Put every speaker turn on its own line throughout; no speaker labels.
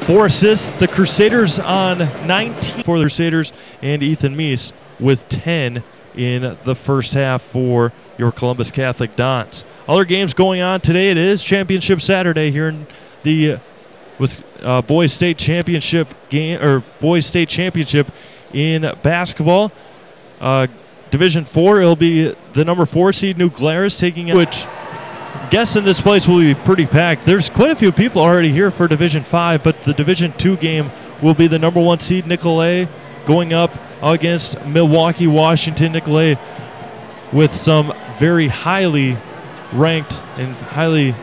4 assists. The Crusaders on 19 for the Crusaders, and Ethan Meese with 10 in the first half for your Columbus Catholic Dons. Other games going on today. It is Championship Saturday here in the Boys State Championship game, or Boys State Championship in basketball. Division 4, it'll be the number 4 seed New Glarus taking it, which I'm guessing this place will be pretty packed. There's quite a few people already here for Division 5, but the Division 2 game will be the number 1 seed Nicolet going up against Milwaukee, Washington. Nicolet with some very highly ranked and highly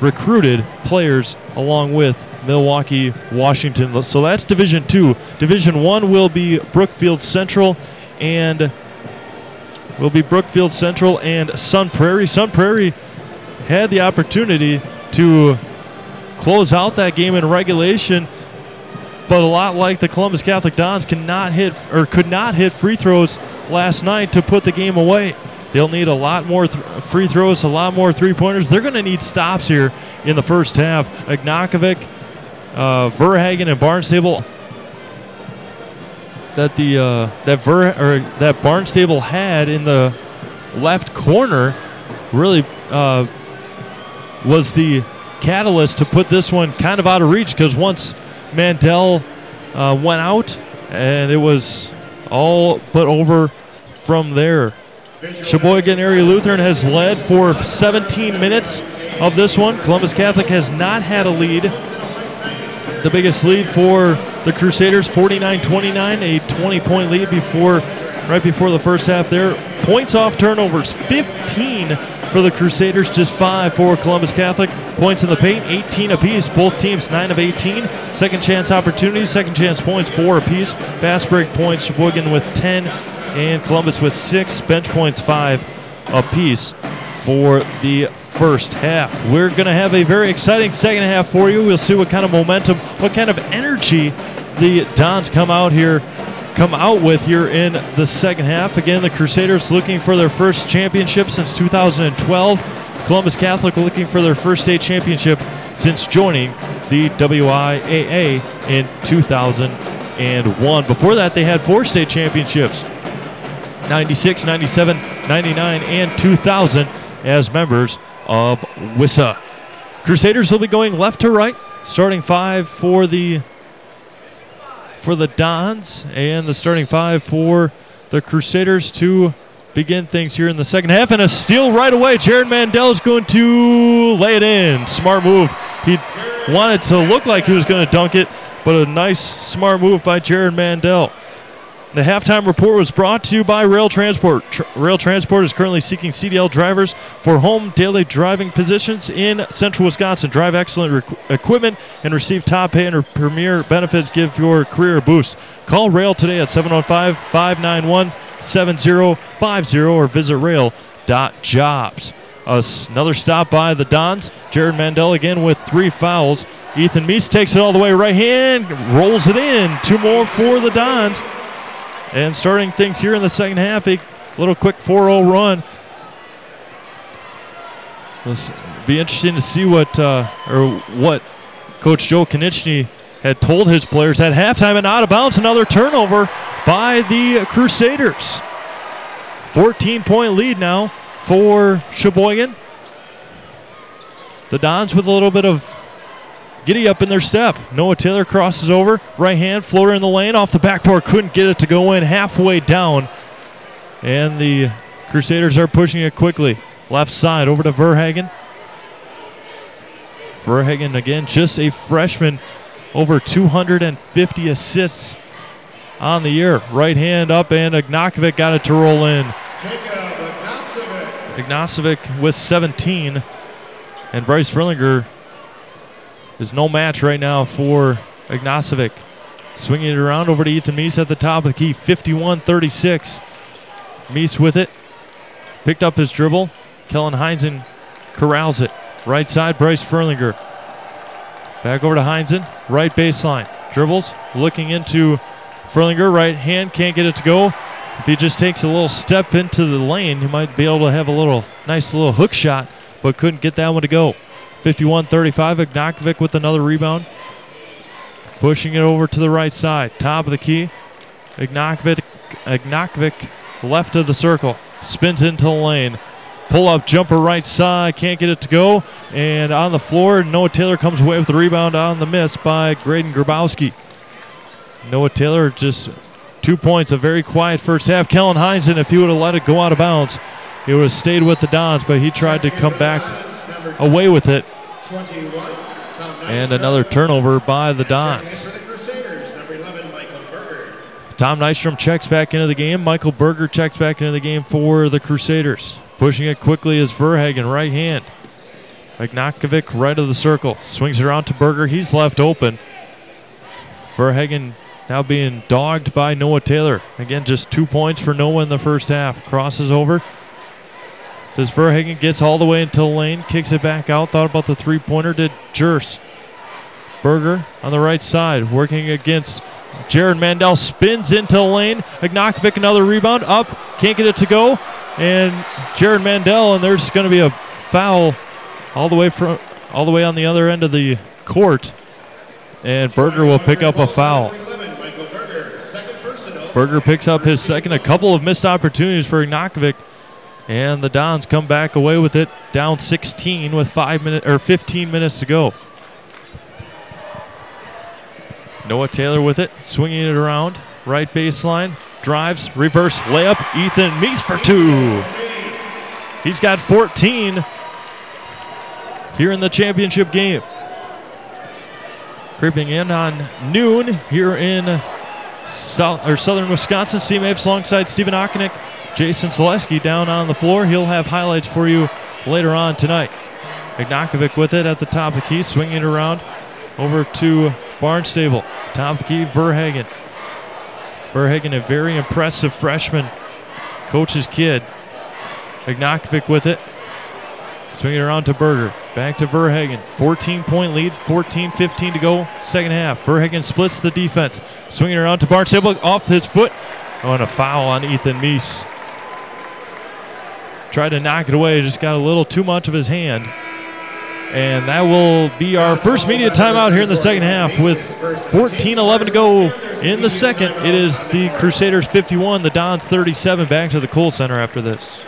recruited players along with Milwaukee, Washington. So that's Division 2. Division 1 will be Brookfield Central and Sun Prairie. Sun Prairie had the opportunity to close out that game in regulation, but a lot like the Columbus Catholic Dons could not hit free throws last night to put the game away. They'll need a lot more free throws, a lot more three-pointers. They're going to need stops here in the first half. Ignakovic, Verhagen, and Barnstable. That Barnstable had in the left corner really was the catalyst to put this one kind of out of reach, because once Mandel went out, and it was all but over from there. Sheboygan Area Lutheran has led for 17 minutes of this one. Columbus Catholic has not had a lead. The biggest lead for the Crusaders, 49-29, a 20-point lead right before the first half there. Points off turnovers, 15 for the Crusaders, just 5 for Columbus Catholic. Points in the paint, 18 apiece. Both teams 9 of 18. Second chance opportunities, second chance points, 4 apiece. Fast break points, Sheboygan with 10 and Columbus with 6. Bench points 5 apiece for the first half. We're going to have a very exciting second half for you. We'll see what kind of momentum, what kind of energy the Dons come out with here in the second half. Again, the Crusaders looking for their first championship since 2012. Columbus Catholic looking for their first state championship since joining the WIAA in 2001. Before that, they had 4 state championships, 96, 97, 99, and 2000 as members of WIAA. Crusaders will be going left to right. Starting 5 for the Dons, and the starting 5 for the Crusaders to begin things here in the second half. And a steal right away. Jared Mandel is going to lay it in. Smart move. He wanted to look like he was going to dunk it, but a nice, smart move by Jared Mandel. The halftime report was brought to you by Rail Transport. Rail Transport is currently seeking CDL drivers for home daily driving positions in central Wisconsin. Drive excellent equipment and receive top pay and premier benefits. Give your career a boost. Call Rail today at 715-591-7050 or visit rail.jobs. Another stop by the Dons. Jared Mandel again with 3 fouls. Ethan Meese takes it all the way right hand, rolls it in. 2 more for the Dons. And starting things here in the second half, a little quick 4-0 run. It'll be interesting to see what Coach Joe Konieczny had told his players at halftime. And out of bounds, another turnover by the Crusaders. 14-point lead now for Sheboygan. The Dons with a little bit of giddy up in their step. Noah Taylor crosses over. Right hand floater in the lane. Off the backboard. Couldn't get it to go in. Halfway down. And the Crusaders are pushing it quickly. Left side over to Verhagen. Verhagen again, just a freshman. Over 250 assists on the year. Right hand up, and Ignakovic got it to roll in. Ignakovic with 17. And Bryce Frillinger is no match right now for Ignakovic. Swinging it around over to Ethan Meese at the top of the key, 51-36. Meese with it. Picked up his dribble. Kellen Heinzen corrals it. Right side, Bryce Furlinger. Back over to Heinzen. Right baseline. Dribbles. Looking into Furlinger. Right hand. Can't get it to go. If he just takes a little step into the lane, he might be able to have a nice little hook shot, but couldn't get that one to go. 51-35. Ignakovic with another rebound. pushing it over to the right side. Top of the key. Ignakvik left of the circle. Spins into the lane. Pull-up jumper right side. Can't get it to go. And on the floor, Noah Taylor comes away with the rebound on the miss by Graydon Grabowski. Noah Taylor just 2 points. A very quiet first half. Kellen Heinzen, if he would have let it go out of bounds, he would have stayed with the Dons, but he tried to come back away with it. And another turnover by the Dons. Tom Nystrom checks back into the game. Michael Berger checks back into the game for the Crusaders. Pushing it quickly is Verhagen, right hand. Ignakvik right of the circle. Swings it around to Berger. He's left open. Verhagen now being dogged by Noah Taylor. Again, just 2 points for Noah in the first half. Crosses over. Does Verhagen gets all the way into the lane. Kicks it back out. Thought about the three-pointer. Did Jers. Berger on the right side. Working against Jared Mandel. Spins into the lane. Ignakvik another rebound. Up. Can't get it to go. And Jared Mandel, and there's going to be a foul all the way on the other end of the court. And Berger will pick up a foul. Berger picks up his second. A couple of missed opportunities for Ignakvik. And the Dons come back away with it, down 16 with 15 minutes to go. Noah Taylor with it, swinging it around, right baseline, drives, reverse layup. Ethan Meese for two. He's got 14 here in the championship game. Creeping in on noon here in Southern Wisconsin. CMAFs alongside Stephen Ockenick. Jason Selesky down on the floor. He'll have highlights for you later on tonight. Ignakvik with it at the top of the key, swinging it around over to Barnstable. Top of the key, Verhagen. Verhagen, a very impressive freshman, coach's kid. Ignakvik with it, swinging it around to Berger. Back to Verhagen. 14-point lead, 14-15 to go, second half. Verhagen splits the defense, swinging it around to Barnstable, off his foot. Oh, and a foul on Ethan Meese. Tried to knock it away, just got a little too much of his hand. And that will be our first media timeout here in the second half with 14-11 to go in the second. It is the Crusaders 51, the Dons 37. Back to the Kohl Center after this.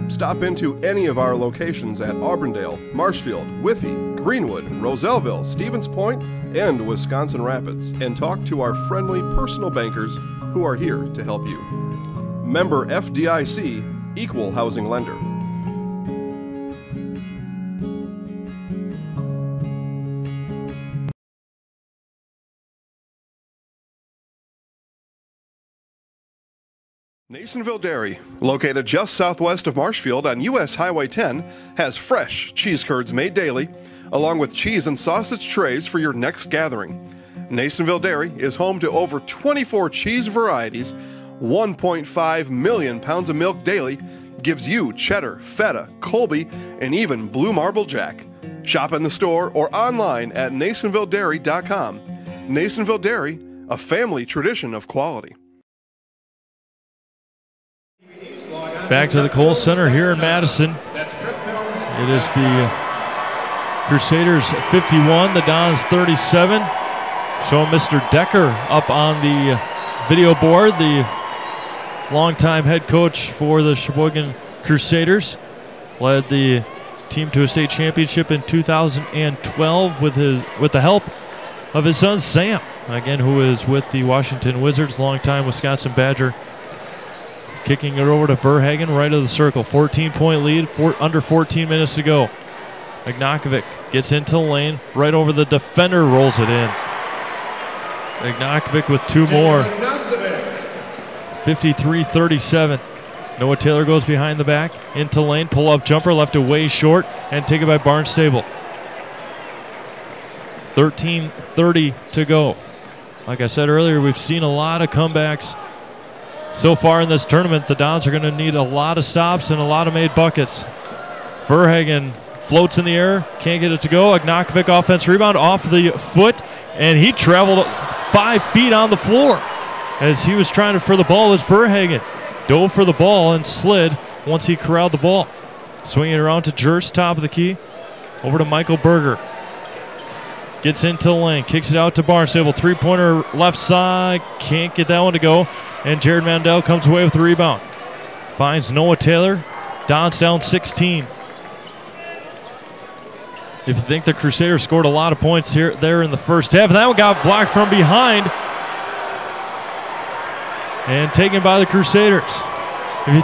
Stop into any of our locations at Auburndale, Marshfield, Withee, Greenwood, Roselleville, Stevens Point, and Wisconsin Rapids, and talk to our friendly personal bankers who are here to help you. Member FDIC, Equal Housing Lender. Nasonville Dairy, located just southwest of Marshfield on US Highway 10, has fresh cheese curds made daily, along with cheese and sausage trays for your next gathering. Nasonville Dairy is home to over 24 cheese varieties. 1.5 million pounds of milk daily gives you cheddar, feta, Colby, and even Blue Marble Jack. Shop in the store or online at NasonvilleDairy.com. Nasonville Dairy, a family tradition of quality.
Back to the Kohl Center here in Madison. It is the Crusaders 51, the Dons 37. Showing Mr. Decker up on the video board, the longtime head coach for the Sheboygan Crusaders. Led the team to a state championship in 2012 with the help of his son Sam, again, who is with the Washington Wizards, longtime Wisconsin Badger. Kicking it over to Verhagen, right of the circle. 14-point lead, under 14 minutes to go. Ignakvik gets into the lane, right over the defender, rolls it in. Ignakvik with two more. 53-37. Noah Taylor goes behind the back, into lane, pull-up jumper, left it way short, and taken by Barnstable. 13:30 to go. Like I said earlier, we've seen a lot of comebacks so far in this tournament. The Dons are going to need a lot of stops and a lot of made buckets. Verhagen floats in the air, can't get it to go. Ignakvik offense rebound off the foot, and he traveled 5 feet on the floor as he was trying for the ball. Was Verhagen dove for the ball and slid, once he corralled the ball. Swinging it around to Jerst, top of the key. Over to Michael Berger. Gets into the lane, kicks it out to Barnstable. Three-pointer left side, can't get that one to go. And Jared Mandel comes away with the rebound. Finds Noah Taylor. Don's down 16. If you think the Crusaders scored a lot of points there in the first half, and that one got blocked from behind and taken by the Crusaders. If you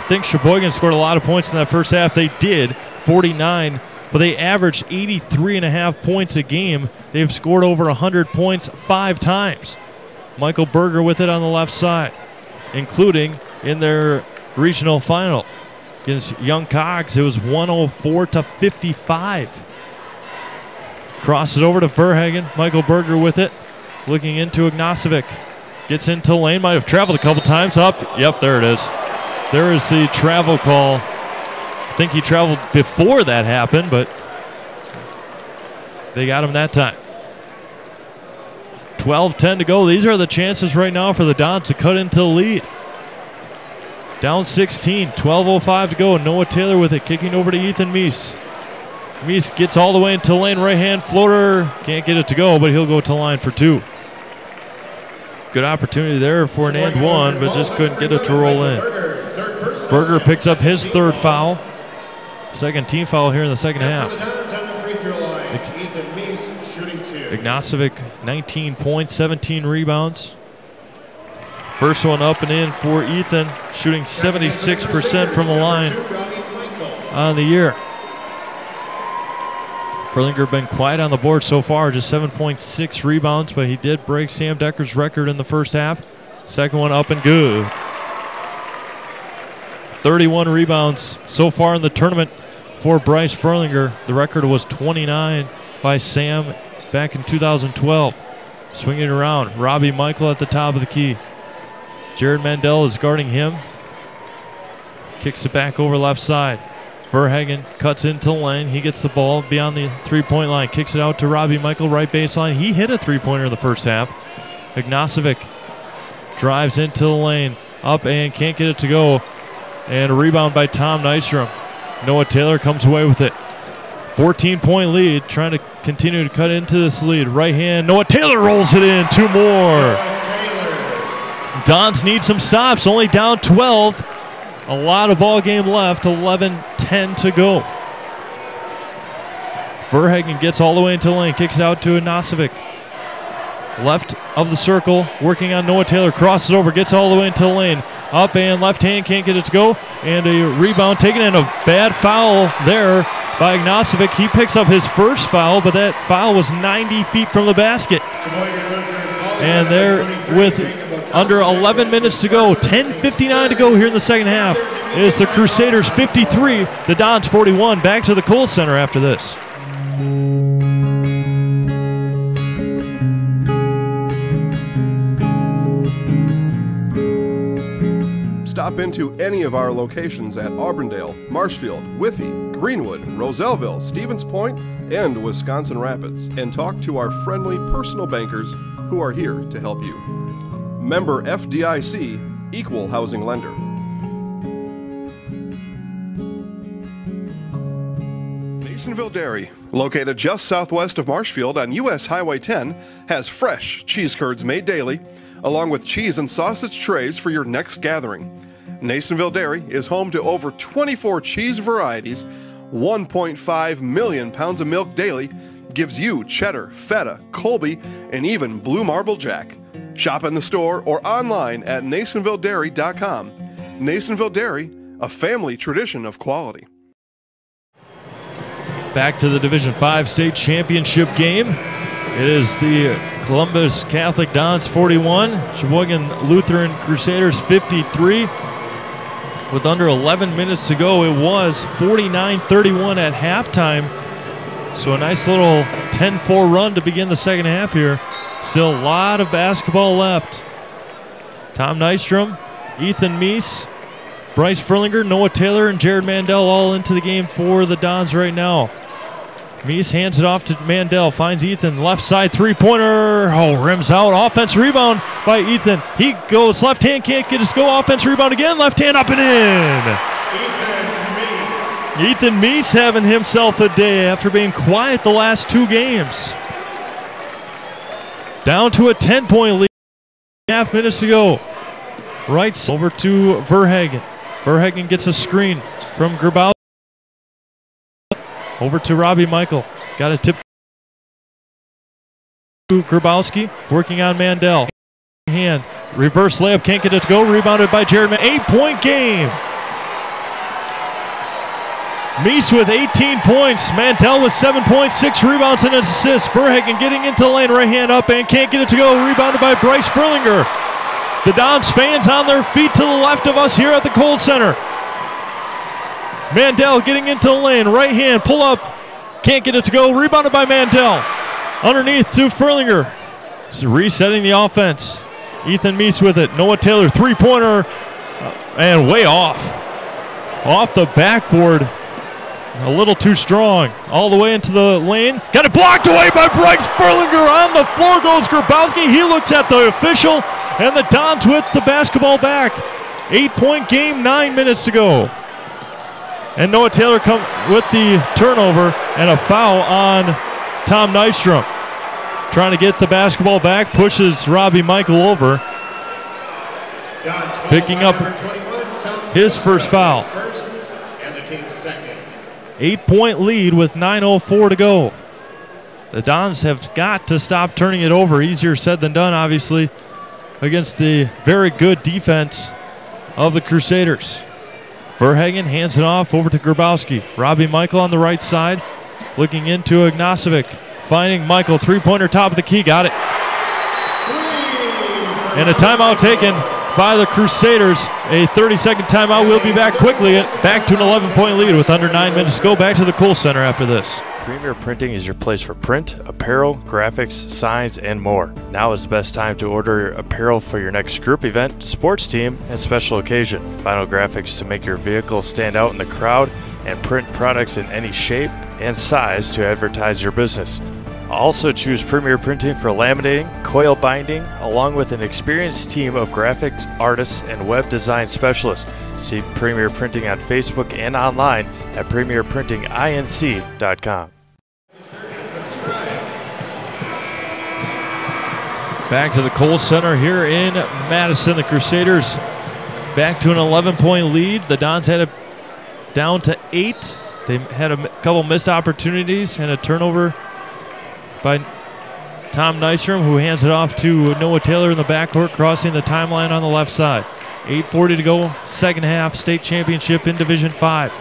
think Sheboygan scored a lot of points in that first half, they did, 49, but they averaged 83.5 points a game. They've scored over 100 points 5 times. Michael Berger with it on the left side, including in their regional final against Young Cogs. It was 104-55. Crosses over to Verhagen. Michael Berger with it, looking into Ignacevic. Gets into lane, might have traveled a couple times. Up, yep, there it is. There is the travel call. I think he traveled before that happened, but they got him that time. 12-10 to go. These are the chances right now for the Dons to cut into the lead. Down 16, 12:05 to go. Noah Taylor with it, kicking over to Ethan Meese. Meese gets all the way into lane, right-hand floater. Can't get it to go, but he'll go to line for 2. Good opportunity there for an and one, but just couldn't get it to roll in. Berger picks up his 3rd foul. Second team foul here in the second half. Ignacevic, 19 points, 17 rebounds. First one up and in for Ethan, shooting 76% from the line on the year. Furlinger been quiet on the board so far, just 7.6 rebounds, but he did break Sam Decker's record in the first half. Second one up and good. 31 rebounds so far in the tournament for Bryce Furlinger. The record was 29 by Sam back in 2012. Swinging around, Robbie Michael at the top of the key. Jared Mandel is guarding him. Kicks it back over left side. Verhagen cuts into the lane. He gets the ball beyond the three-point line. Kicks it out to Robbie Michael, right baseline. He hit a three-pointer in the first half. Ignacevic drives into the lane. Up and can't get it to go. And a rebound by Tom Nystrom. Noah Taylor comes away with it. 14-point lead, trying to continue to cut into this lead. Right hand, Noah Taylor rolls it in. 2 more. Dons need some stops, only down 12. A lot of ball game left, 11-10 to go. Verhagen gets all the way into the lane, kicks it out to Ignacevic. Left of the circle, working on Noah Taylor, crosses over, gets all the way into the lane. Up and left hand, can't get it to go. And a rebound taken, and a bad foul there by Ignacevic. He picks up his first foul, but that foul was 90 feet from the basket. And there with under 11 minutes to go, 10:59 to go here in the second half, is the Crusaders 53, the Dons 41. Back to the Kohl Center after this.
Stop into any of our locations at Auburndale, Marshfield, Withee, Greenwood, Roselleville, Stevens Point, and Wisconsin Rapids, and talk to our friendly personal bankers who are here to help you. Member FDIC, Equal Housing Lender. Masonville Dairy, located just southwest of Marshfield on US Highway 10, has fresh cheese curds made daily, along with cheese and sausage trays for your next gathering. Masonville Dairy is home to over 24 cheese varieties, 1.5 million pounds of milk daily, gives you cheddar, feta, Colby, and even blue marble jack. Shop in the store or online at NasonvilleDairy.com. Nasonville Dairy, a family tradition of quality.
Back to the Division V state championship game. It is the Columbus Catholic Dons 41, Sheboygan Lutheran Crusaders 53. With under 11 minutes to go, it was 49-31 at halftime. So a nice little 10-4 run to begin the second half here. Still a lot of basketball left. Tom Nystrom, Ethan Meese, Bryce Furlinger, Noah Taylor, and Jared Mandel all into the game for the Dons right now. Meese hands it off to Mandel, finds Ethan, left side three-pointer, rims out, offense rebound by Ethan. He goes left hand, can't get his go, offense rebound again, left hand up and in. Ethan Meese having himself a day after being quiet the last two games. Down to a 10-point lead, half minutes to go. Right over to Verhagen. Verhagen gets a screen from Grabowski. Over to Robbie Michael. Got a tip to Grabowski. Working on Mandel. Hand. Reverse layup. Can't get it to go. Rebounded by Jared. 8-point game. Meese with 18 points. Mandel with 7 points, 6 rebounds and an assist. Verhagen getting into the lane. Right hand up and can't get it to go. Rebounded by Bryce Furlinger. The Dons fans on their feet to the left of us here at the Kohl Center. Mandel getting into the lane, right hand, pull up, can't get it to go, rebounded by Mandel. Underneath to Furlinger. Resetting the offense. Ethan Meese with it. Noah Taylor, three-pointer, and way off. Off the backboard. A little too strong. All the way into the lane. Got it blocked away by Bryce Furlinger. On the floor goes Grabowski. He looks at the official, and the Dons with the basketball back. 8-point game, 9 minutes to go. And Noah Taylor come with the turnover and a foul on Tom Nystrom. Trying to get the basketball back, pushes Robbie Michael over. Picking up his first foul. 8-point lead with 9:04 to go. The Dons have got to stop turning it over. Easier said than done, obviously, against the very good defense of the Crusaders. Verhagen hands it off over to Grabowski. Robbie Michael on the right side, looking into Ignacevic. Finding Michael, three-pointer top of the key, got it. And a timeout taken by the Crusaders. A 30-second timeout. We'll be back quickly, back to an 11-point lead with under 9 minutes to go. Back to the Kohl Center after this.
Premier Printing is your place for print, apparel, graphics, signs, and more. Now is the best time to order apparel for your next group event, sports team, and special occasion. Vinyl graphics to make your vehicle stand out in the crowd, and print products in any shape and size to advertise your business. Also choose Premier Printing for laminating, coil binding, along with an experienced team of graphic artists and web design specialists. See Premier Printing on Facebook and online at premierprintinginc.com.
Back to the Kohl Center here in Madison. The Crusaders back to an 11-point lead. The Dons had it down to 8. They had a couple missed opportunities and a turnover by Tom Nystrom, who hands it off to Noah Taylor in the backcourt, crossing the timeline on the left side. 8:40 to go, second half, state championship in Division 5.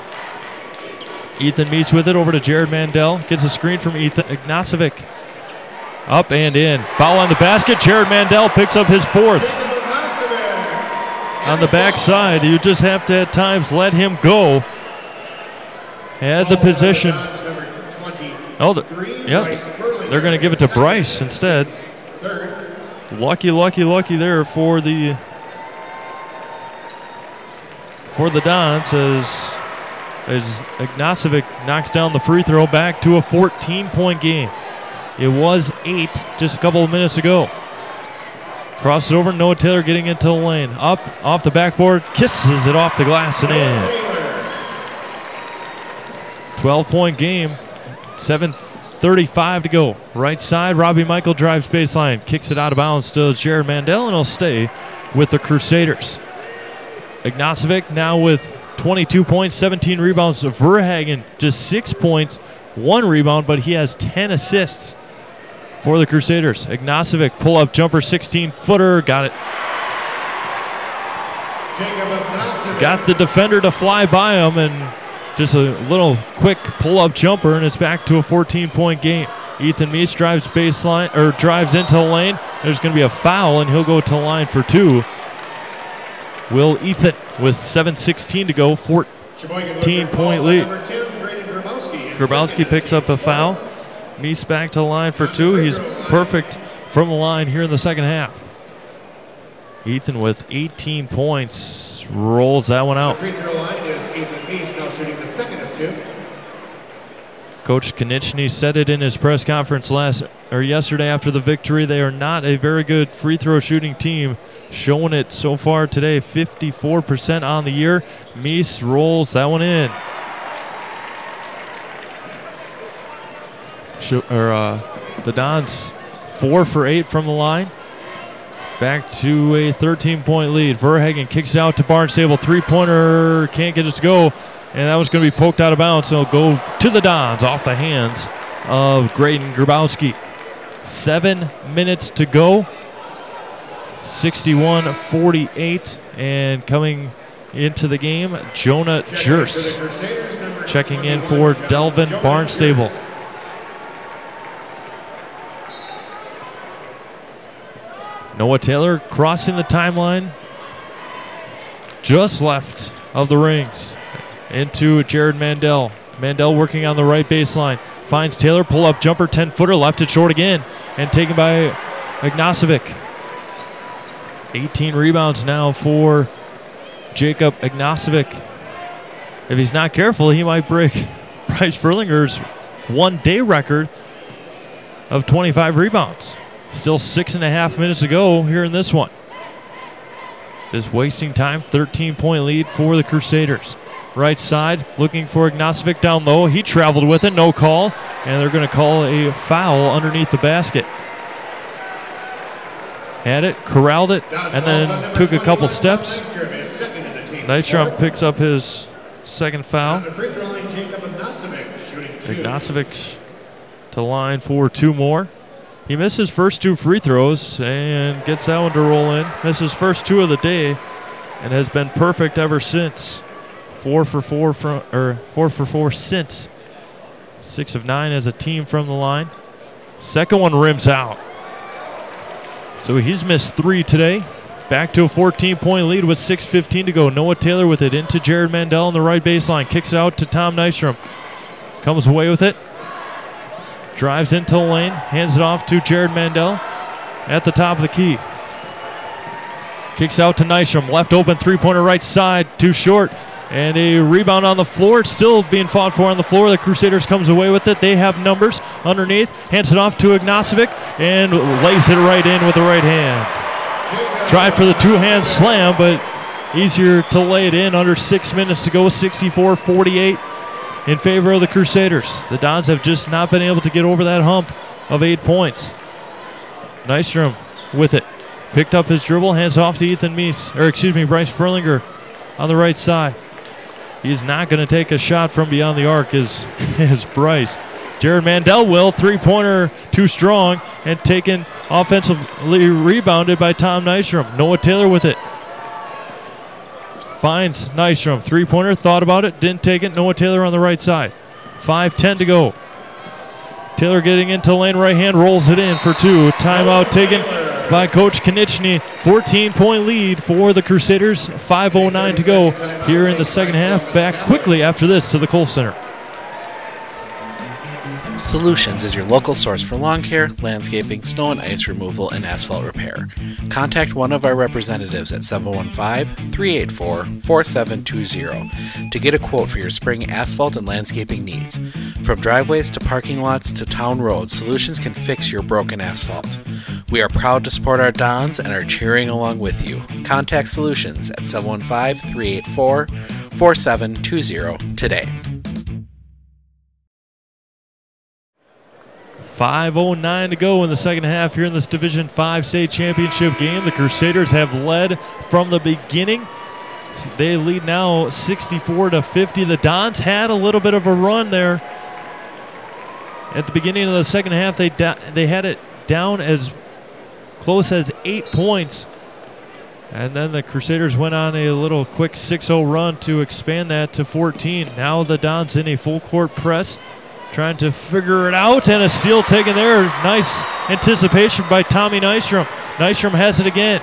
Ethan Meese with it over to Jared Mandel. Gets a screen from Ethan Ignacevic. Up and in. Foul on the basket. Jared Mandel picks up his fourth. On the backside, you just have to at times let him go. Had the position. Oh, they're going to give it to Bryce instead. Lucky there for the Dons as Ignacevic knocks down the free throw. Back to a 14-point game. It was 8 just a couple of minutes ago. Crosses over, Noah Taylor getting into the lane. Up, off the backboard, kisses it off the glass and in. 12-point game, 7:35 to go. Right side, Robbie Michael drives baseline, kicks it out of bounds to Jared Mandel, and he'll stay with the Crusaders. Ignacevic now with 22 points, 17 rebounds. Verhagen just 6 points, 1 rebound, but he has 10 assists for the Crusaders. Ignacevic, pull-up jumper, 16-footer, got it. Got the defender to fly by him, and just a little quick pull-up jumper, and it's back to a 14-point game. Ethan Meese drives into the lane. There's going to be a foul, and he'll go to the line for 2. Will Ethan with 7:16 to go, 14-point lead. Grabowski picks up a foul. Meese back to the line for 2. He's perfect from the line here in the second half. Ethan with 18 points rolls that one out.
The free throw line is Ethan Meese now shooting the second of 2.
Coach Konieczny said it in his press conference yesterday after the victory. They are not a very good free throw shooting team, showing it so far today. 54% on the year. Meese rolls that one in. The Dons 4 for 8 from the line. Back to a 13-point lead. Verhagen kicks out to Barnstable. Three-pointer can't get it to go. And that was going to be poked out of bounds. So it'll go to the Dons off the hands of Graydon Grabowski. 7 minutes to go. 61-48. And coming into the game, Jonah Jers checking in for Delvin Barnstable. Noah Taylor crossing the timeline, just left of the rings, into Jared Mandel. Mandel working on the right baseline, finds Taylor, pull-up jumper, 10-footer, left it short again, and taken by Ignacevic. 18 rebounds now for Jacob Ignacevic. If he's not careful, he might break Bryce Furlinger's one-day record of 25 rebounds. Still 6.5 minutes to go here in this one. Just wasting time. 13-point lead for the Crusaders. Right side, looking for Ignacevic down low. He traveled with it, no call. And they're going to call a foul underneath the basket. Had it, corralled it, and then took a couple steps. Nystrom picks up his second foul. Ignacevic to line for 2 more. He missed his first 2 free throws and gets that one to roll in. Missed his first 2 of the day and has been perfect ever since. 4 for 4 since. 6 of 9 as a team from the line. Second one rims out. So he's missed 3 today. Back to a 14-point lead with 6:15 to go. Noah Taylor with it into Jared Mandel on the right baseline. Kicks it out to Tom Nystrom. Comes away with it. Drives into the lane, hands it off to Jared Mandel at the top of the key. Kicks out to Nystrom, left open three-pointer right side, too short. And a rebound on the floor. It's still being fought for on the floor. The Crusaders comes away with it. They have numbers underneath. Hands it off to Ignacevic and lays it right in with the right hand. Tried for the two-hand slam, but easier to lay it in. Under 6 minutes to go, 64-48. In favor of the Crusaders. The Dons have just not been able to get over that hump of 8 points. Nystrom with it. Picked up his dribble, hands off to Bryce Furlinger on the right side. He's not going to take a shot from beyond the arc is Bryce. Jared Mandel will. Three-pointer too strong and taken offensively rebounded by Tom Nystrom. Noah Taylor with it. Finds Nystrom. Three-pointer, thought about it, didn't take it. Noah Taylor on the right side. 5:10 to go. Taylor getting into lane right hand, rolls it in for 2. Timeout taken by Coach Konieczny. 14-point lead for the Crusaders. 5:09 to go here in the second half. Back quickly after this to the Kohl Center.
Solutions is your local source for lawn care, landscaping, snow and ice removal, and asphalt repair. Contact one of our representatives at 715-384-4720 to get a quote for your spring asphalt and landscaping needs. From driveways to parking lots to town roads, Solutions can fix your broken asphalt. We are proud to support our Dons and are cheering along with you. Contact Solutions at 715-384-4720 today.
5:09 to go in the second half here in this Division 5 state championship game. The Crusaders have led from the beginning. They lead now 64-50. The Dons had a little bit of a run there. At the beginning of the second half, they had it down as close as 8 points. And then the Crusaders went on a little quick 6-0 run to expand that to 14. Now the Dons in a full court press, trying to figure it out, and a steal taken there. Nice anticipation by Tommy Nystrom. Nystrom has it again.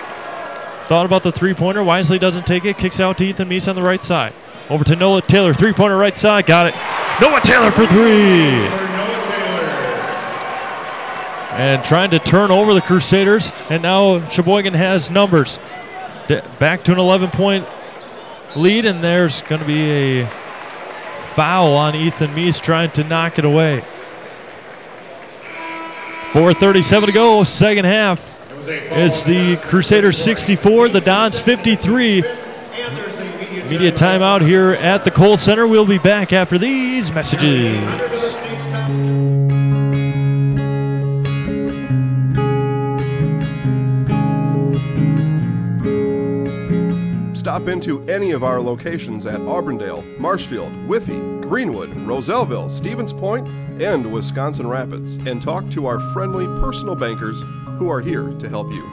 Thought about the three-pointer. Wisely doesn't take it. Kicks out to Ethan Meese on the right side. Over to Noah Taylor. Three-pointer right side. Got it. Noah Taylor for 3. And trying to turn over the Crusaders. And now Sheboygan has numbers. Back to an 11-point lead, and there's going to be a foul on Ethan Meese trying to knock it away. 4:37 to go, second half. It's the Crusaders 64, the Dons 53. Media timeout here at the Kohl Center. We'll be back after these messages.
Stop into any of our locations at Auburndale, Marshfield, Withee, Greenwood, Roselleville, Stevens Point, and Wisconsin Rapids, and talk to our friendly personal bankers who are here to help you.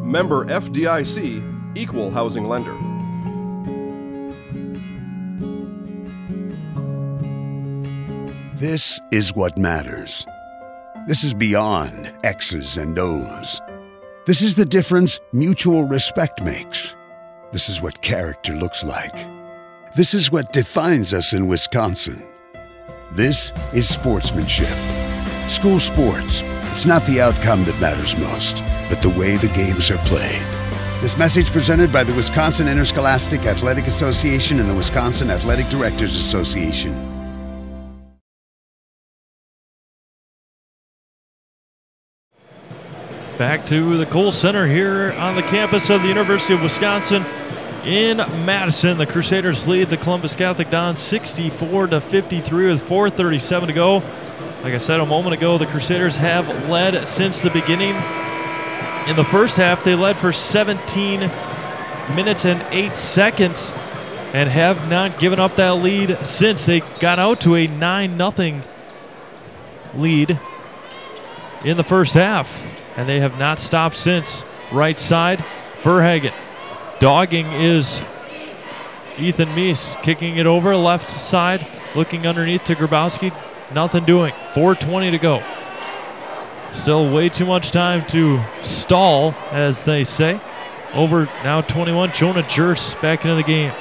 Member FDIC, Equal Housing Lender.
This is what matters. This is beyond X's and O's. This is the difference mutual respect makes. This is what character looks like. This is what defines us in Wisconsin. This is sportsmanship. School sports, it's not the outcome that matters most, but the way the games are played. This message presented by the Wisconsin Interscholastic Athletic Association and the Wisconsin Athletic Directors Association.
Back to the Kohl Center here on the campus of the University of Wisconsin in Madison. The Crusaders lead the Columbus Catholic Dons 64-53 with 4:37 to go. Like I said a moment ago, the Crusaders have led since the beginning. In the first half, they led for 17 minutes and 8 seconds and have not given up that lead since. They got out to a 9-0 lead in the first half, and they have not stopped since. Right side, Verhagen. Dogging is Ethan Meese, kicking it over. Left side, looking underneath to Grabowski. Nothing doing. 4:20 to go. Still way too much time to stall, as they say. Over now 21. Jonah Jers back into the game.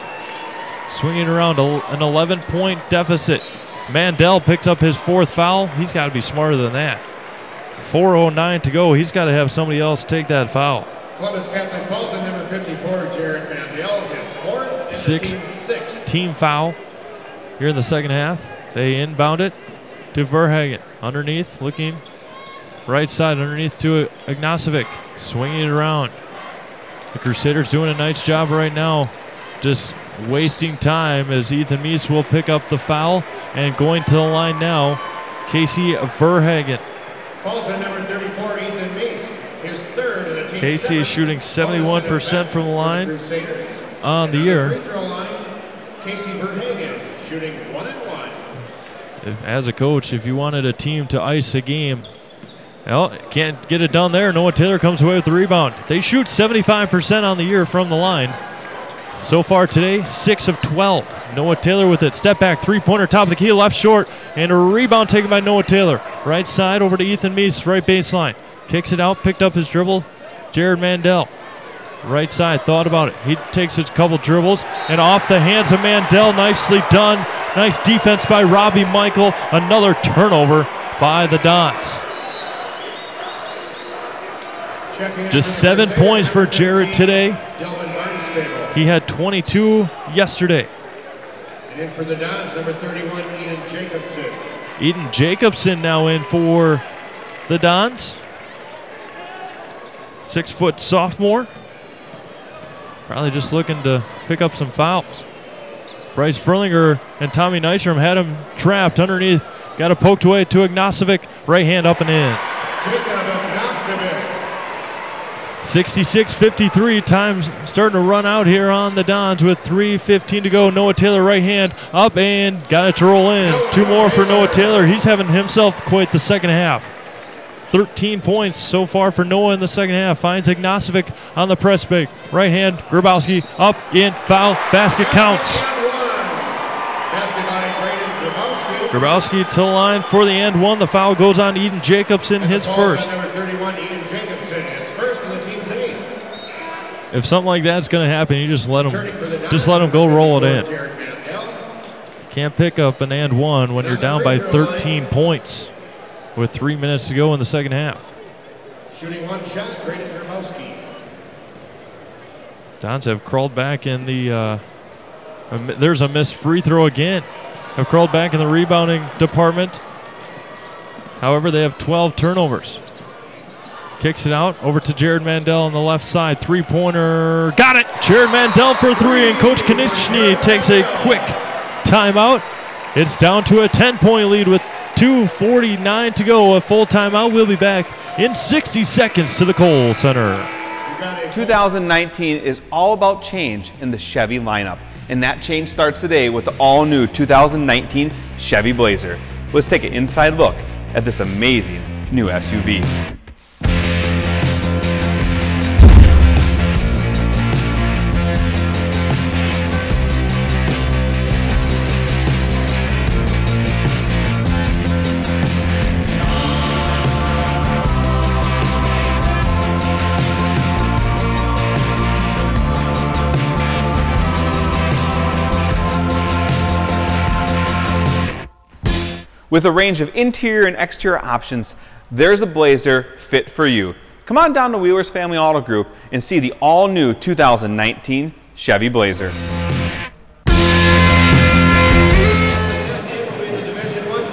Swinging around an 11-point deficit. Mandel picks up his fourth foul. He's got to be smarter than that. 4:09 to go. He's got to have somebody else take that foul.
Columbus Catholic calls in number 54, Jared Mandel, his fourth.
Sixth team foul here in the second half. They inbound it to Verhagen. Underneath, looking right side, underneath to Ignacevic. Swinging it around. The Crusaders doing a nice job right now, just wasting time as Ethan Meese will pick up the foul. And going to the line now, Casey Verhagen.
Calls in number 34, Ethan Meese, his third of the team.
Casey is shooting 71% from the line on the year.
Free throw line, Casey Verhagen shooting 1-1.
As a coach, if you wanted a team to ice a game, well, can't get it done there. Noah Taylor comes away with the rebound. They shoot 75% on the year from the line. So far today, 6 of 12. Noah Taylor with it. Step back, three-pointer, top of the key, left short. And a rebound taken by Noah Taylor. Right side over to Ethan Meese, right baseline. Kicks it out, picked up his dribble. Jared Mandel. Right side, thought about it. He takes a couple dribbles. And off the hands of Mandel, nicely done. Nice defense by Robbie Michael. Another turnover by the Dons. Just 7 points for Jared today. He had 22 yesterday.
And in for the Dons, number 31, Eden Jacobson.
Eden Jacobson now in for the Dons. 6-foot sophomore. Probably just looking to pick up some fouls. Bryce Furlinger and Tommy Nystrom had him trapped underneath. Got it poked away to Ignacevic. Right hand up and in.
Jacob Ignacevic.
66-53, time's starting to run out here on the Dons with 3:15 to go. Noah Taylor right hand up and got it to roll in. 2 more for Noah Taylor. He's having himself quite the second half. 13 points so far for Noah in the second half. Finds Ignacevic on the press break. Right hand, Grabowski up, in, foul, basket counts. Grabowski to the line for the and one. The foul goes on Eden Jacobson, his first.
Number 31, Eden Jacobson, his first of the team's 8.
If something like that's going to happen, you just let him go roll it in. Can't pick up an and one when you're down by 13 points with 3 minutes to go in the second half.
Shooting one shot, Braden Grabowski.
Dons have crawled back in the. There's a missed free throw again. have crawled back in the rebounding department. However, they have 12 turnovers. Kicks it out over to Jared Mandel on the left side. Three-pointer. Got it! Jared Mandel for three, and Coach Konieczny takes a quick timeout. It's down to a 10-point lead with 2:49 to go. A full timeout. We'll be back in 60 seconds to the Kohl Center.
2019 is all about change in the Chevy lineup, and that change starts today with the all-new 2019 Chevy Blazer. Let's take an inside look at this amazing new SUV. With a range of interior and exterior options, there's a Blazer fit for you. Come on down to Wheeler's Family Auto Group and see the all-new 2019 Chevy Blazer.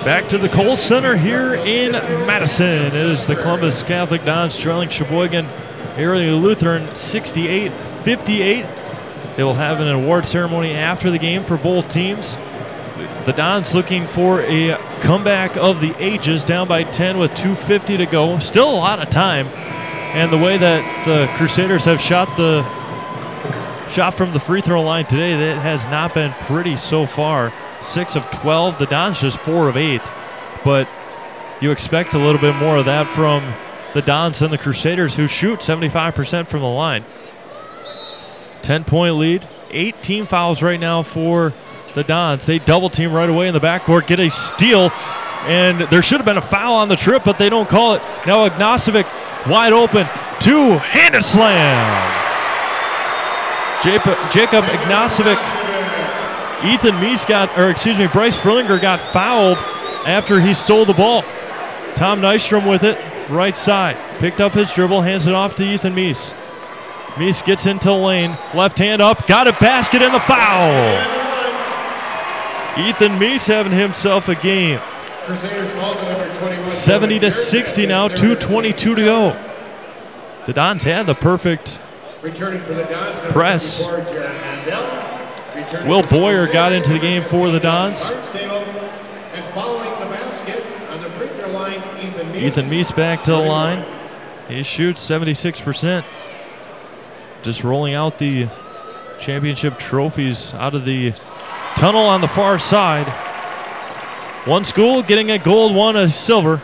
Back to the Kohl Center here in Madison. It is the Columbus Catholic Dons trailing Sheboygan Area Lutheran 68-58. They will have an award ceremony after the game for both teams. The Dons looking for a comeback of the ages, down by 10 with 2:50 to go. Still a lot of time. And the way that the Crusaders have shot from the free throw line today, that has not been pretty so far. 6 of 12. The Dons just 4 of 8. But you expect a little bit more of that from the Dons and the Crusaders, who shoot 75% from the line. 10-point lead. 8 team fouls right now for the Dons. They double team right away in the backcourt, get a steal, and there should have been a foul on the trip, but they don't call it. Now Ignacevic wide open, two-handed slam. Jacob Ignacevic, Bryce Frillinger got fouled after he stole the ball. Tom Nystrom with it, right side. Picked up his dribble, hands it off to Ethan Meese. Meese gets into the lane, left hand up, got a basket and the foul. Ethan Meese having himself a game. 70-60 now, 2:22 to go. The Dons had the perfect press. Will Boyer got into the game for the Dons. Ethan Meese back to the line. He shoots 76%. Just rolling out the championship trophies out of the tunnel on the far side. One school getting a gold, one a silver.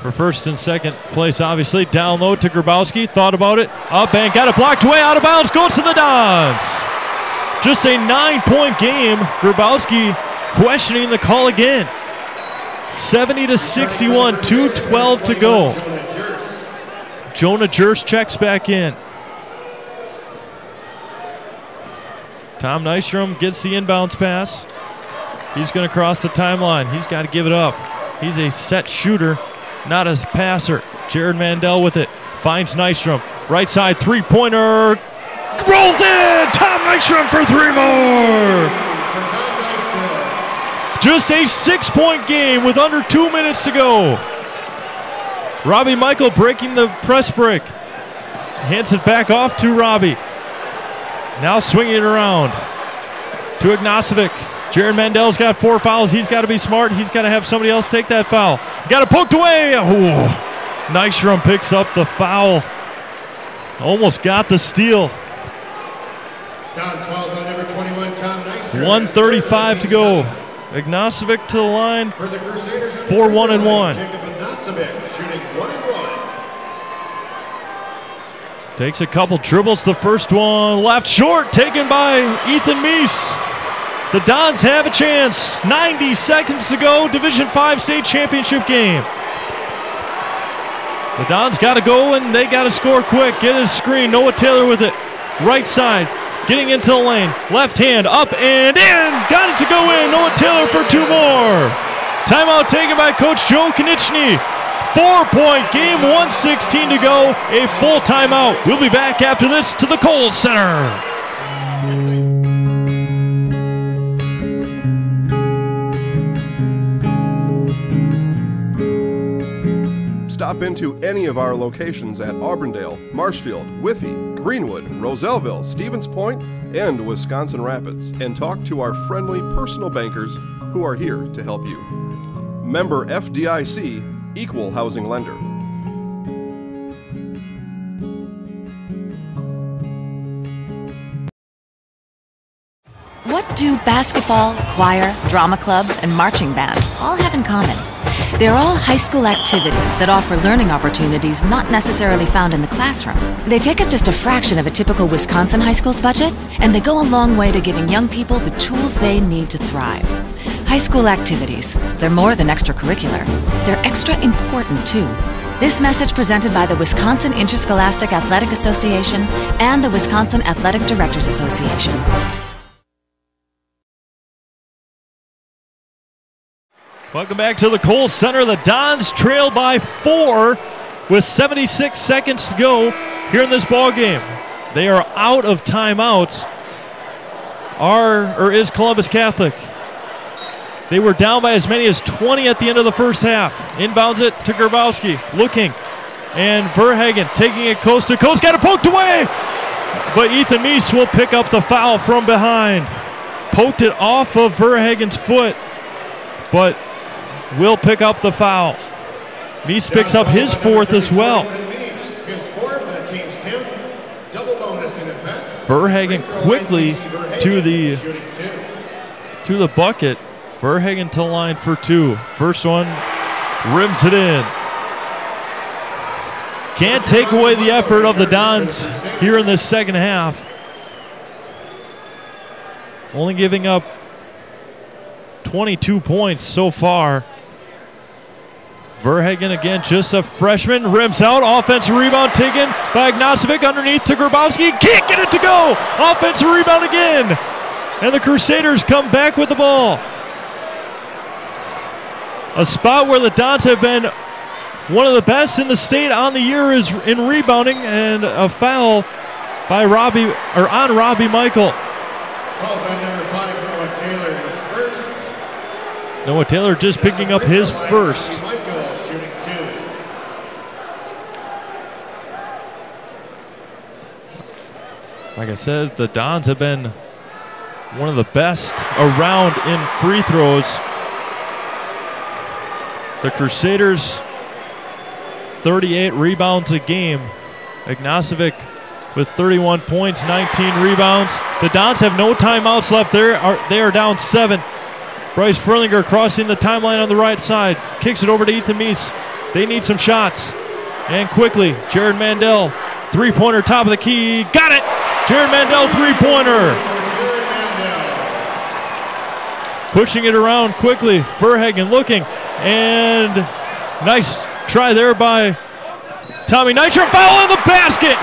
For first and second place, obviously. Down low to Grabowski. Thought about it. Up and got it blocked away. Out of bounds. Goes to the Dons. Just a 9-point game. Grabowski questioning the call again. 70-61. 2:12 to go. Jonah Jurst checks back in. Tom Nystrom gets the inbounds pass. He's going to cross the timeline. He's got to give it up. He's a set shooter, not a passer. Jared Mandel with it. Finds Nystrom. Right side three-pointer. Rolls in! Tom Nystrom for 3 more! Just a 6-point game with under 2 minutes to go. Robbie Michael breaking the press break. Hands it back off to Robbie. Now swinging it around to Ignacevic. Jared Mandel's got 4 fouls. He's got to be smart. He's got to have somebody else take that foul. Got it poked away. Oh, Nystrom picks up the foul. Almost got the steal. 1:35 to go. Ignacevic to the line. 4-1-1. Takes a couple dribbles. The first one left short, taken by Ethan Meese. The Dons have a chance. 90 seconds to go. Division 5 state championship game. The Dons got to go and they got to score quick. Get a screen. Noah Taylor with it. Right side. Getting into the lane. Left hand up and in. Got it to go in. Noah Taylor for 2 more. Timeout taken by Coach Joe Konieczny. 4-point game, 1:16 to go, a full timeout. We'll be back after this to the Kohl Center.
Stop into any of our locations at Auburndale, Marshfield, Withee, Greenwood, Roselleville, Stevens Point, and Wisconsin Rapids, and talk to our friendly personal bankers who are here to help you. Member FDIC, Equal Housing Lender.
What do basketball, choir, drama club, and marching band all have in common? They're all high school activities that offer learning opportunities not necessarily found in the classroom. They take up just a fraction of a typical Wisconsin high school's budget, and they go a long way to giving young people the tools they need to thrive. High school activities, they're more than extracurricular. They're extra important too. This message presented by the Wisconsin Interscholastic Athletic Association and the Wisconsin Athletic Directors Association.
Welcome back to the Kohl Center. The Dons trail by 4 with 76 seconds to go here in this ball game. They are out of timeouts. Is Columbus Catholic. They were down by as many as 20 at the end of the first half. Inbounds it to Grabowski, looking, and Verhagen taking it coast to coast, got it poked away, but Ethan Meese will pick up the foul from behind. Poked it off of Verhagen's foot, but will pick up the foul. Meese picks up his 4th as well. Verhagen quickly to the bucket. Verhagen to line for 2. First one, rims it in. Can't take away the effort of the Dons here in this second half. Only giving up 22 points so far. Verhagen again, just a freshman, rims out. Offensive rebound taken by Ignacevic underneath to Grabowski. Can't get it to go. Offensive rebound again. And the Crusaders come back with the ball. A spot where the Dons have been one of the best in the state on the year is in rebounding, and a foul by Robbie Michael. Noah Taylor just picking up his first. Like I said, the Dons have been one of the best around in free throws. The Crusaders, 38 rebounds a game. Ignacevic with 31 points, 19 rebounds. The Dons have no timeouts left. They are down 7. Bryce Furlinger crossing the timeline on the right side. Kicks it over to Ethan Meese. They need some shots. And quickly, Jared Mandel, three-pointer, top of the key. Got it! Jared Mandel, three-pointer. Pushing it around quickly. Verhagen looking. And nice try there by Tommy Nitro. Foul in the basket!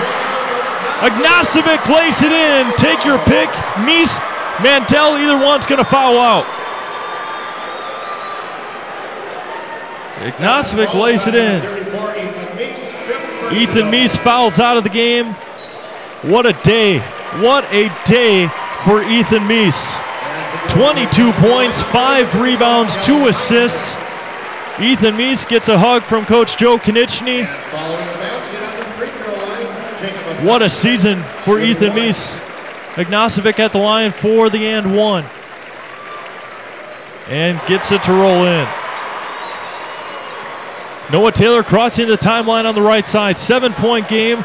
Ignacevic lays it in. Take your pick. Meese, Mandel, either one's going to foul out. Ignacevic lays it in. Ethan Meese fouls out of the game. What a day. What a day for Ethan Meese. 22 points, 5 rebounds, 2 assists. Ethan Meese gets a hug from Coach Joe Konieczny. What a season for Ethan Meese. Ignacevic at the line for the and one. And gets it to roll in. Noah Taylor crossing the timeline on the right side. 7-point game.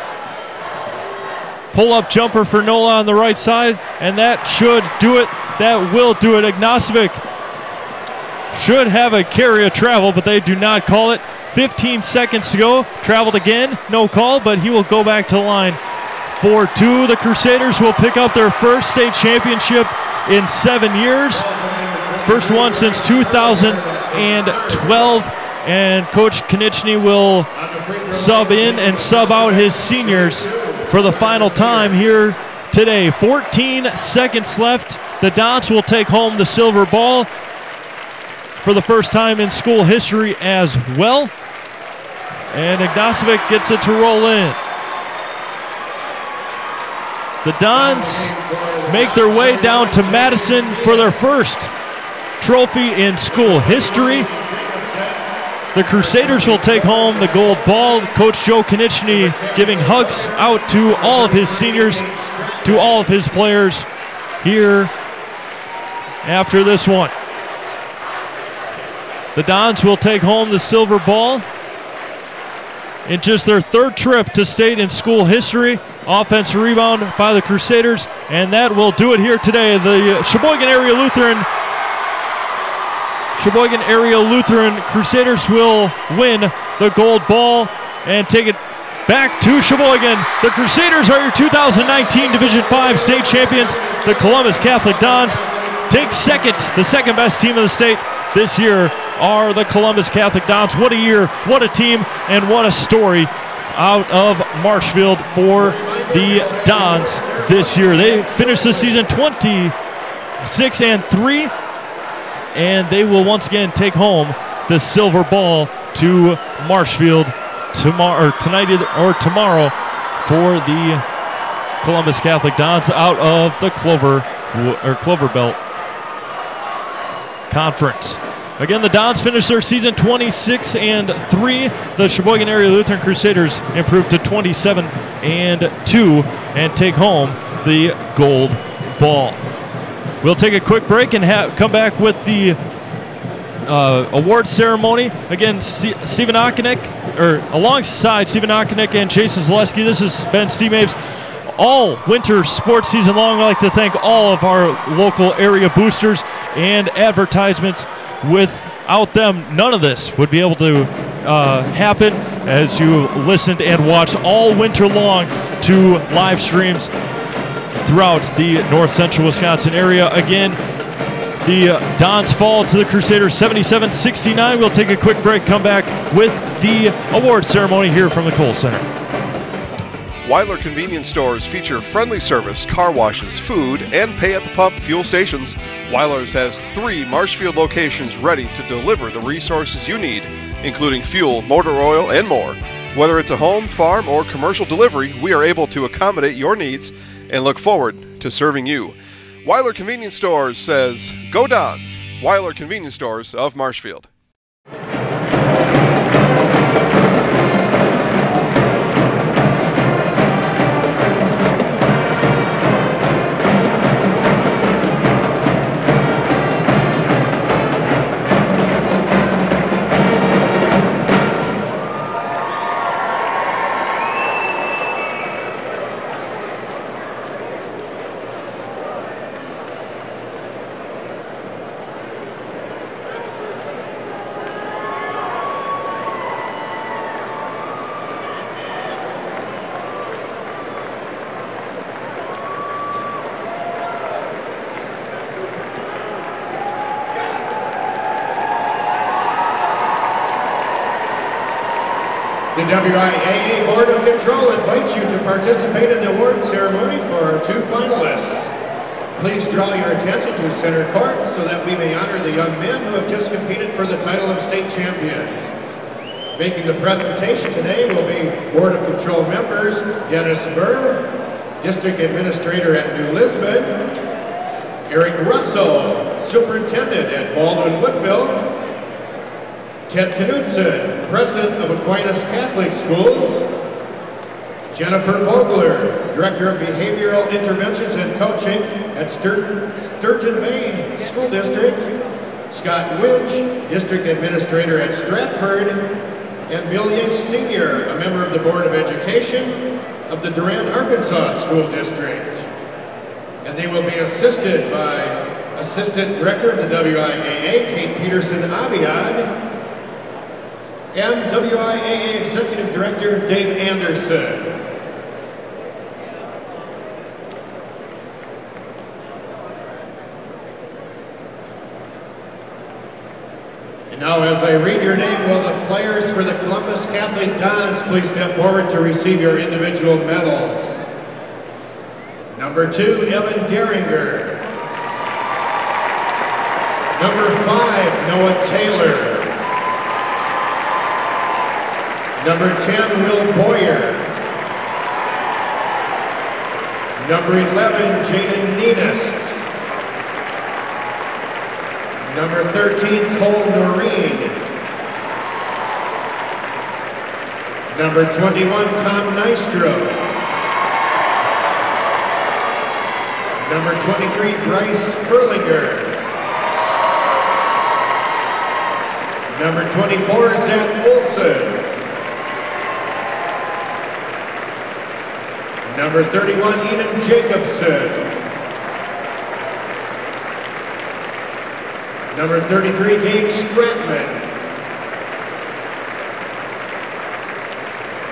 Pull-up jumper for Nola on the right side. And that should do it. That will do it. Ignacevic should have a carry of travel, but they do not call it. 15 seconds to go. Traveled again. No call, but he will go back to the line for 2. The Crusaders will pick up their first state championship in 7 years. First one since 2012. And Coach Konieczny will sub in and sub out his seniors for the final time here today. 14 seconds left. The Dons will take home the silver ball for the first time in school history as well. And Ignacevic gets it to roll in. The Dons make their way down to Madison for their first trophy in school history. The Crusaders will take home the gold ball. Coach Joe Konieczny giving hugs out to all of his seniors, to all of his players here after this one. The Dons will take home the silver ball in just their third trip to state in school history. Offensive rebound by the Crusaders, and that will do it here today. The Sheboygan Area Lutheran Crusaders will win the gold ball and take it back to Sheboygan. The Crusaders are your 2019 Division V state champions. The Columbus Catholic Dons take second. The second best team in the state this year are the Columbus Catholic Dons. What a year, what a team, and what a story out of Marshfield for the Dons this year. They finished the season 26-3, and they will once again take home the silver ball to Marshfield tomorrow for the Columbus Catholic Dons out of the Clover Belt Conference. Again, the Dons finished their season 26-3. The Sheboygan Area Lutheran Crusaders improved to 27-2 and take home the gold ball. We'll take a quick break and come back with the award ceremony. Again, Stephen Okonek, alongside Stephen Okonek and Jason Zaleski, this has been Steve Maves. All winter sports season long, I'd like to thank all of our local area boosters and advertisements. Without them, none of this would be able to happen, as you listened and watched all winter long to live streams throughout the north central Wisconsin area. Again, the Dons fall to the Crusaders 77-69. We'll take a quick break, come back with the award ceremony here from the Kohl Center.
Weiler convenience stores feature friendly service, car washes, food, and pay at the pump fuel stations. Weiler's has 3 Marshfield locations ready to deliver the resources you need, including fuel, motor oil, and more. Whether it's a home, farm, or commercial delivery, we are able to accommodate your needs and look forward to serving you. Weiler Convenience Stores says, Go Dons! Weiler Convenience Stores of Marshfield.
The WIAA Board of Control invites you to participate in the award ceremony for our 2 finalists. Please draw your attention to center court so that we may honor the young men who have just competed for the title of state champions. Making the presentation today will be Board of Control members Dennis Burr, District Administrator at New Lisbon, Eric Russell, Superintendent at Baldwin Woodville, Ted Knudsen, President of Aquinas Catholic Schools, Jennifer Vogler, Director of Behavioral Interventions and Coaching at Sturgeon Bay School District, Scott Winch, District Administrator at Stratford, and Bill Yanks Sr., a member of the Board of Education of the Durand, Arkansas School District. And they will be assisted by Assistant Director of the WIAA, Kate Peterson-Abiad, and WIAA Executive Director Dave Anderson. And now as I read your name, will the players for the Columbus Catholic Dons please step forward to receive your individual medals. Number 2, Evan Deringer. Number 5, Noah Taylor. Number 10, Will Boyer. Number 11, Jaden Nenest. Number 13, Cole Noreen. Number 21, Tom Nystrom. Number 23, Bryce Furlinger. Number 24, Zach Olson. Number 31, Eden Jacobson. Number 33, Gage Stratman.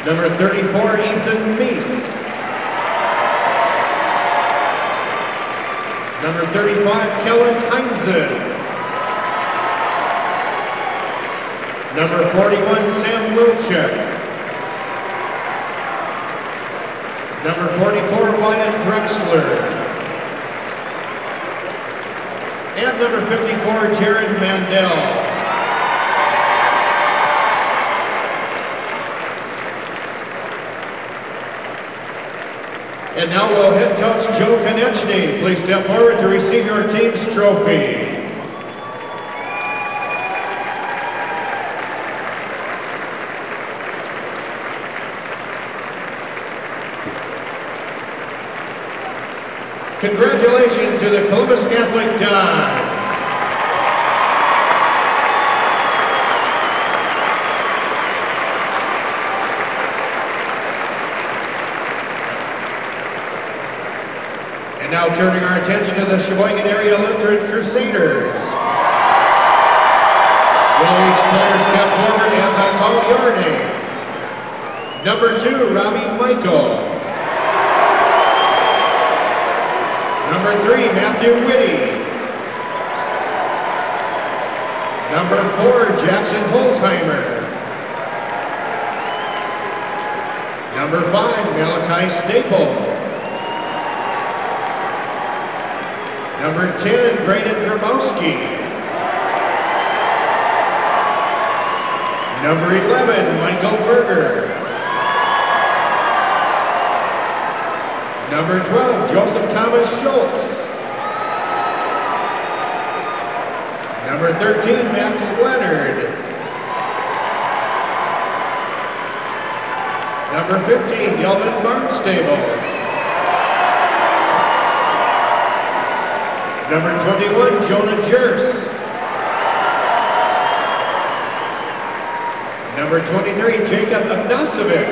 Number 34, Ethan Meese. Number 35, Kellen Heinzen. Number 41, Sam Wilczek. Number 44, Wyatt Drexler. And number 54, Jared Mandel. And now will head coach Joe Konechny please step forward to receive your team's trophy. Congratulations to the Columbus Catholic Dons. And now turning our attention to the Sheboygan area Lutheran Crusaders. Will each player step forward as I call your name. Number 2, Robbie Michael. Number 3, Matthew Whitty. Number 4, Jackson Holzheimer. Number 5, Malachi Staple. Number 10, Braden Grabowski. Number 11, Michael Berger. Number 12, Joseph Thomas Schultz. Number 13, Max Leonard. Number 15, Delvin Barnstable. Number 21, Jonah Jers. Number 23, Jacob Agnosovic.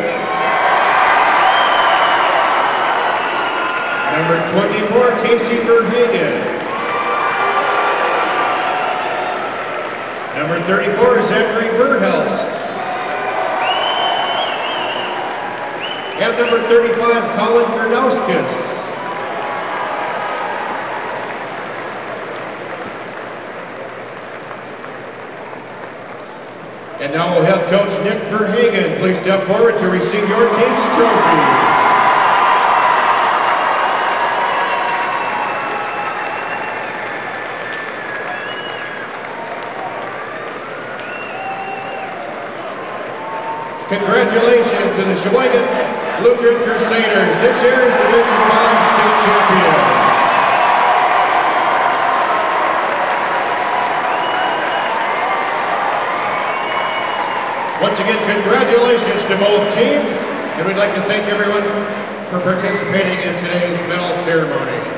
Number 24, Casey Verhagen. Number 34, Zachary Verhelst. And number 35, Colin Gernowskis. And now will head coach Nick Verhagen please step forward to receive your team's trophy. Congratulations to the Sheboygan Lutheran Crusaders, this year's Division V state champions. Once again, congratulations to both teams, and we'd like to thank everyone for participating in today's medal ceremony.